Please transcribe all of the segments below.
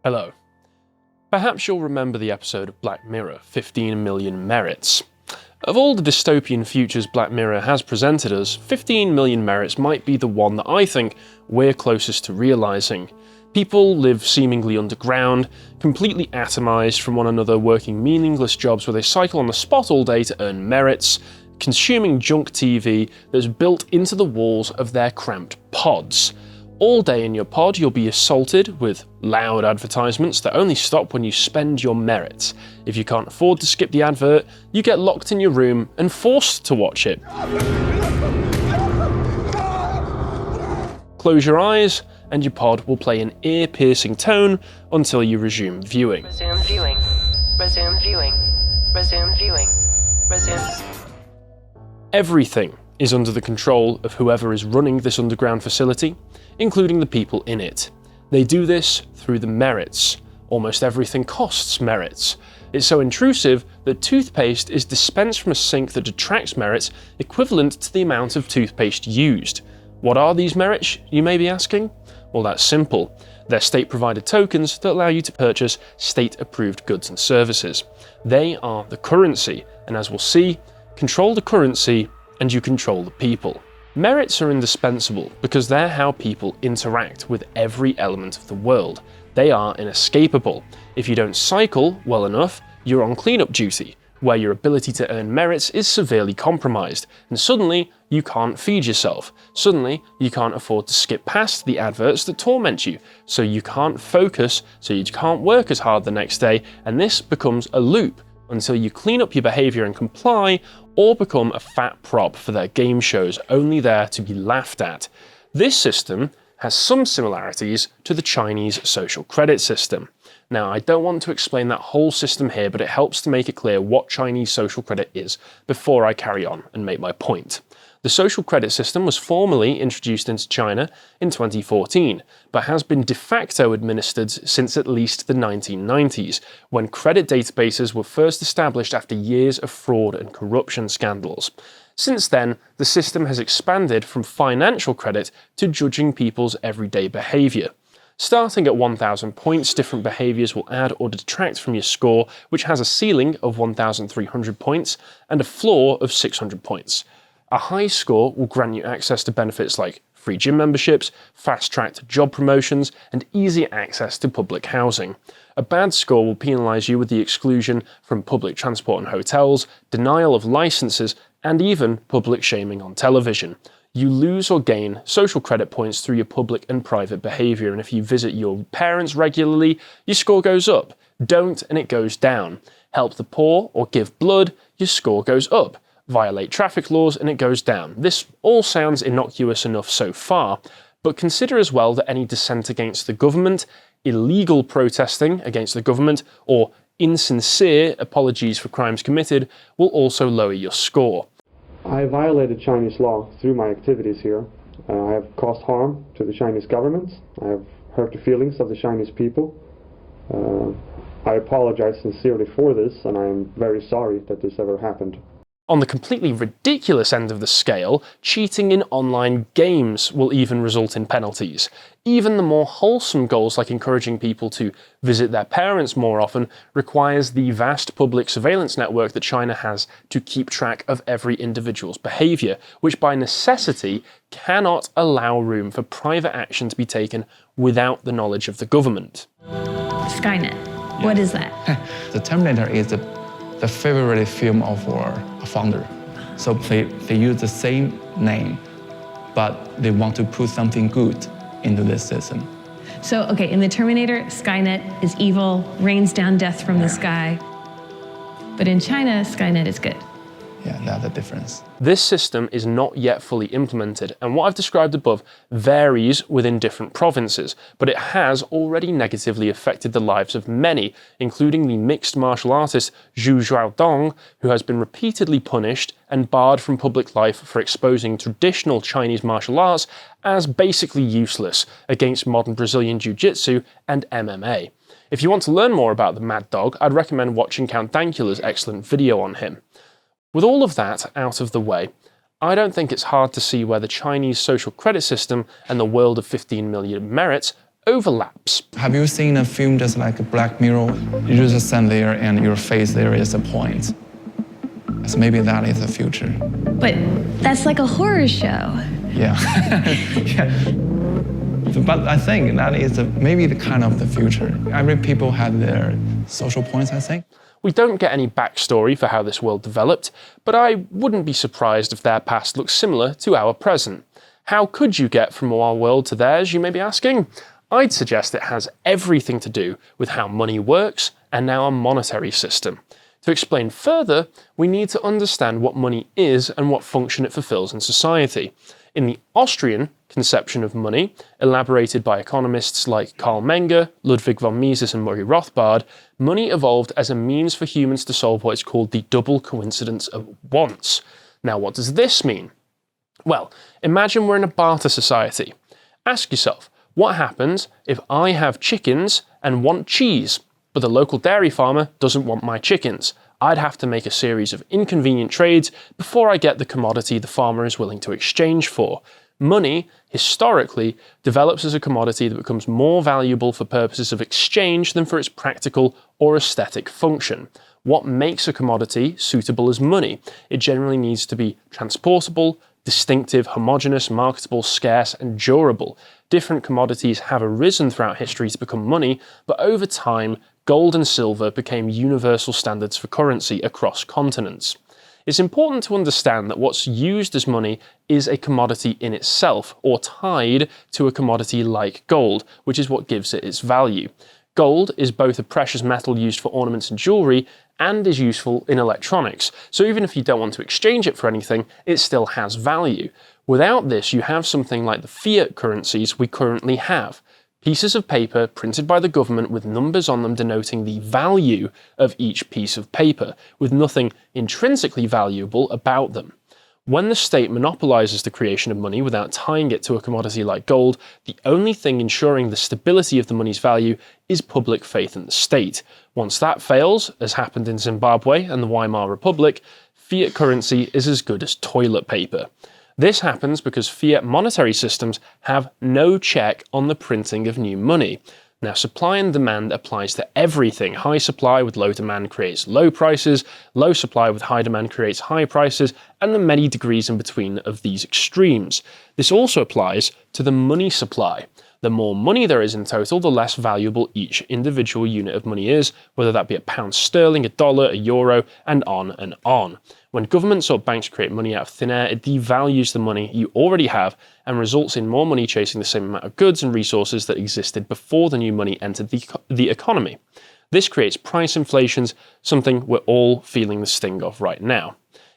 Hello. Perhaps you'll remember the episode of Black Mirror, 15 Million Merits. Of all the dystopian futures Black Mirror has presented us, 15 Million Merits might be the one that I think we're closest to realising. People live seemingly underground, completely atomised from one another, working meaningless jobs where they cycle on the spot all day to earn merits, consuming junk TV that's built into the walls of their cramped pods. All day in your pod, you'll be assaulted with loud advertisements that only stop when you spend your merits. If you can't afford to skip the advert, you get locked in your room and forced to watch it. Close your eyes, and your pod will play an ear-piercing tone until you resume viewing. Resume viewing. Resume viewing. Resume viewing. Resume. Everything is under the control of whoever is running this underground facility, including the people in it. They do this through the merits. Almost everything costs merits. It's so intrusive that toothpaste is dispensed from a sink that detracts merits equivalent to the amount of toothpaste used. What are these merits, you may be asking? Well, that's simple. They're state-provided tokens that allow you to purchase state-approved goods and services. They are the currency, and as we'll see, control the currency and you control the people. Merits are indispensable because they're how people interact with every element of the world. They are inescapable. If you don't cycle well enough, you're on cleanup duty, where your ability to earn merits is severely compromised, and suddenly you can't feed yourself. Suddenly you can't afford to skip past the adverts that torment you, so you can't focus, so you can't work as hard the next day, and this becomes a loop until you clean up your behaviour and comply, or become a fat prop for their game shows, only there to be laughed at. This system has some similarities to the Chinese social credit system. Now, I don't want to explain that whole system here, but it helps to make it clear what Chinese social credit is before I carry on and make my point. The social credit system was formally introduced into China in 2014, but has been de facto administered since at least the 1990s, when credit databases were first established after years of fraud and corruption scandals. Since then, the system has expanded from financial credit to judging people's everyday behaviour. Starting at 1,000 points, different behaviours will add or detract from your score, which has a ceiling of 1,300 points and a floor of 600 points. A high score will grant you access to benefits like free gym memberships, fast-tracked job promotions, and easy access to public housing. A bad score will penalise you with the exclusion from public transport and hotels, denial of licences, and even public shaming on television. You lose or gain social credit points through your public and private behaviour, and if you visit your parents regularly, your score goes up. Don't, and it goes down. Help the poor or give blood, your score goes up. Violate traffic laws and it goes down. This all sounds innocuous enough so far, but consider as well that any dissent against the government, illegal protesting against the government, or insincere apologies for crimes committed will also lower your score. I violated Chinese law through my activities here. I have caused harm to the Chinese government. I have hurt the feelings of the Chinese people. I apologize sincerely for this, and I am very sorry that this ever happened. On the completely ridiculous end of the scale, cheating in online games will even result in penalties. Even the more wholesome goals like encouraging people to visit their parents more often requires the vast public surveillance network that China has to keep track of every individual's behaviour, which by necessity cannot allow room for private action to be taken without the knowledge of the government. Skynet, what is that? The Terminator is the favorite film of our founder. So they use the same name, but they want to put something good into this system. So, okay, in the Terminator, Skynet is evil, rains down death from the sky. But in China, Skynet is good. Yeah, that's the difference. This system is not yet fully implemented, and what I've described above varies within different provinces, but it has already negatively affected the lives of many, including the mixed martial artist Zhu Xiaodong, who has been repeatedly punished and barred from public life for exposing traditional Chinese martial arts as basically useless against modern Brazilian Jiu-Jitsu and MMA. If you want to learn more about the Mad Dog, I'd recommend watching Count Dankula's excellent video on him. With all of that out of the way, I don't think it's hard to see where the Chinese social credit system and the world of 15 million merits overlaps. Have you seen a film just like a Black Mirror? You just stand there and your face there is a point. So maybe that is the future. But that's like a horror show. Yeah. Yeah. But I think that is maybe the kind of the future. Every people have their social points, I think. We don't get any backstory for how this world developed, but I wouldn't be surprised if their past looks similar to our present. How could you get from our world to theirs, you may be asking? I'd suggest it has everything to do with how money works and our monetary system. To explain further, we need to understand what money is and what function it fulfills in society. In the Austrian conception of money, elaborated by economists like Karl Menger, Ludwig von Mises and Murray Rothbard, money evolved as a means for humans to solve what is called the double coincidence of wants. Now, what does this mean? Well, imagine we're in a barter society. Ask yourself, what happens if I have chickens and want cheese, but the local dairy farmer doesn't want my chickens? I'd have to make a series of inconvenient trades before I get the commodity the farmer is willing to exchange for. Money, historically, develops as a commodity that becomes more valuable for purposes of exchange than for its practical or aesthetic function. What makes a commodity suitable as money? It generally needs to be transportable, distinctive, homogeneous, marketable, scarce, and durable. Different commodities have arisen throughout history to become money, but over time, gold and silver became universal standards for currency across continents. It's important to understand that what's used as money is a commodity in itself, or tied to a commodity like gold, which is what gives it its value. Gold is both a precious metal used for ornaments and jewellery, and is useful in electronics, so even if you don't want to exchange it for anything, it still has value. Without this, you have something like the fiat currencies we currently have. Pieces of paper printed by the government with numbers on them denoting the value of each piece of paper, with nothing intrinsically valuable about them. When the state monopolises the creation of money without tying it to a commodity like gold, the only thing ensuring the stability of the money's value is public faith in the state. Once that fails, as happened in Zimbabwe and the Weimar Republic, fiat currency is as good as toilet paper. This happens because fiat monetary systems have no check on the printing of new money. Now, supply and demand applies to everything. High supply with low demand creates low prices, low supply with high demand creates high prices, and the many degrees in between of these extremes. This also applies to the money supply. The more money there is in total, the less valuable each individual unit of money is, whether that be a pound sterling, a dollar, a euro, and on and on. When governments or banks create money out of thin air, it devalues the money you already have and results in more money chasing the same amount of goods and resources that existed before the new money entered the economy. This creates price inflations, something we're all feeling the sting of right now.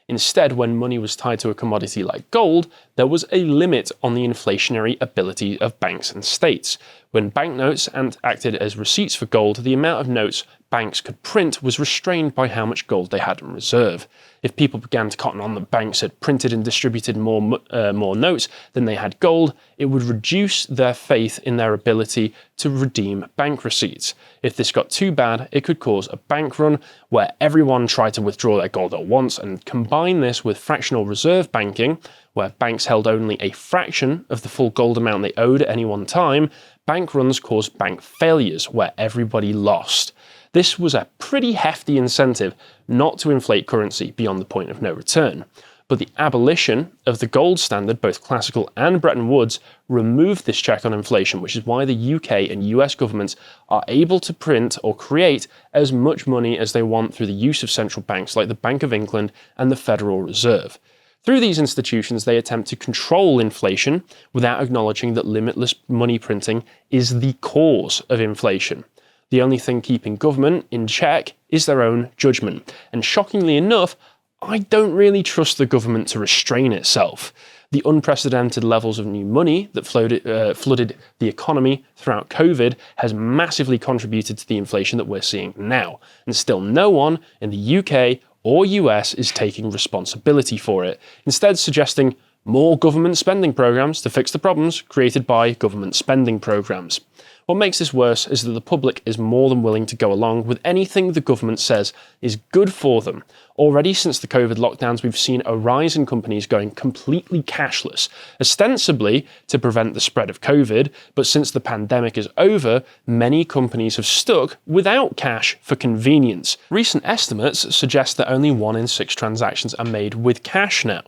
Instead, when money was tied to a commodity like gold, there was a limit on the inflationary ability of banks and states. When banknotes acted as receipts for gold, the amount of notes banks could print was restrained by how much gold they had in reserve. If people began to cotton on that banks had printed and distributed more notes than they had gold, it would reduce their faith in their ability to redeem bank receipts. If this got too bad, it could cause a bank run where everyone tried to withdraw their gold at once, and combine this with fractional reserve banking, where banks held only a fraction of the full gold amount they owed at any one time. Bank runs caused bank failures where everybody lost. This was a pretty hefty incentive not to inflate currency beyond the point of no return. But the abolition of the gold standard, both classical and Bretton Woods, removed this check on inflation, which is why the UK and US governments are able to print or create as much money as they want through the use of central banks like the Bank of England and the Federal Reserve. Through these institutions, they attempt to control inflation without acknowledging that limitless money printing is the cause of inflation. The only thing keeping government in check is their own judgment. And shockingly enough, I don't really trust the government to restrain itself. The unprecedented levels of new money that flooded the economy throughout COVID has massively contributed to the inflation that we're seeing now. And still no one in the UK or US is taking responsibility for it, instead suggesting more government spending programs to fix the problems created by government spending programs. What makes this worse is that the public is more than willing to go along with anything the government says is good for them. Already since the COVID lockdowns, we've seen a rise in companies going completely cashless, ostensibly to prevent the spread of COVID, but since the pandemic is over, many companies have stuck without cash for convenience. Recent estimates suggest that only 1 in 6 transactions are made with cash now.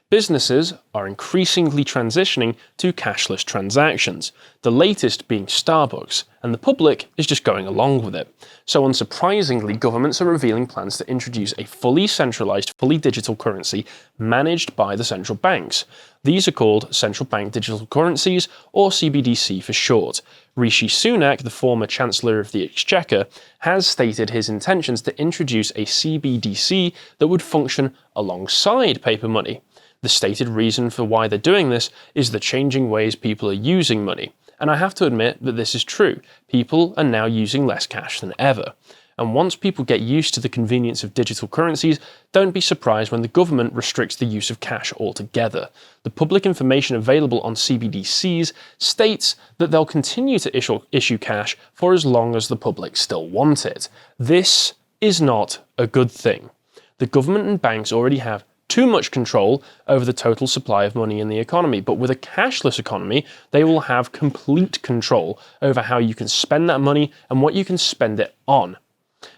Businesses are increasingly transitioning to cashless transactions, the latest being Starbucks, and the public is just going along with it. So unsurprisingly, governments are revealing plans to introduce a fully centralized, fully digital currency managed by the central banks. These are called central bank digital currencies, or CBDC for short. Rishi Sunak, the former Chancellor of the Exchequer, has stated his intentions to introduce a CBDC that would function alongside paper money. The stated reason for why they're doing this is the changing ways people are using money. And I have to admit that this is true. People are now using less cash than ever. And once people get used to the convenience of digital currencies, don't be surprised when the government restricts the use of cash altogether. The public information available on CBDCs states that they'll continue to issue cash for as long as the public still want it. This is not a good thing. The government and banks already have too much control over the total supply of money in the economy, but with a cashless economy, they will have complete control over how you can spend that money and what you can spend it on.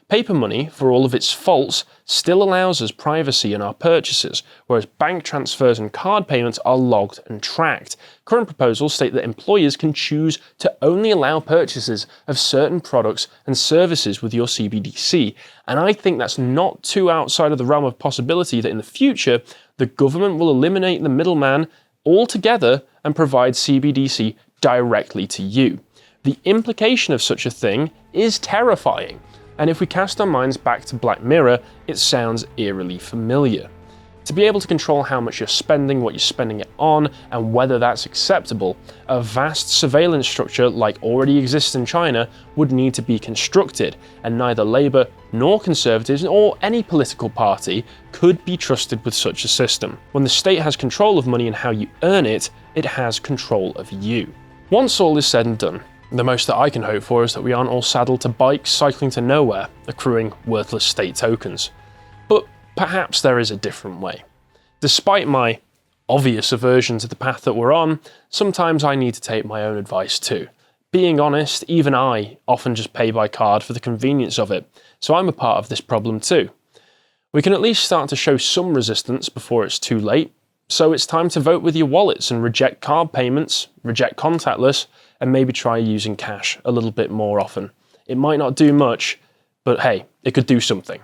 Paper money, for all of its faults, still allows us privacy in our purchases, whereas bank transfers and card payments are logged and tracked. Current proposals state that employers can choose to only allow purchases of certain products and services with your CBDC, and I think that's not too outside of the realm of possibility that in the future, the government will eliminate the middleman altogether and provide CBDC directly to you. The implication of such a thing is terrifying. And if we cast our minds back to Black Mirror, it sounds eerily familiar. To be able to control how much you're spending, what you're spending it on, and whether that's acceptable, a vast surveillance structure like already exists in China would need to be constructed, and neither Labour nor Conservatives or any political party could be trusted with such a system. When the state has control of money and how you earn it, it has control of you. Once all is said and done, the most that I can hope for is that we aren't all saddled to bikes cycling to nowhere, accruing worthless state tokens. But perhaps there is a different way. Despite my obvious aversion to the path that we're on, sometimes I need to take my own advice too. Being honest, even I often just pay by card for the convenience of it, so I'm a part of this problem too. We can at least start to show some resistance before it's too late, so it's time to vote with your wallets and reject card payments, reject contactless, and maybe try using cash a little bit more often. It might not do much, but hey, it could do something.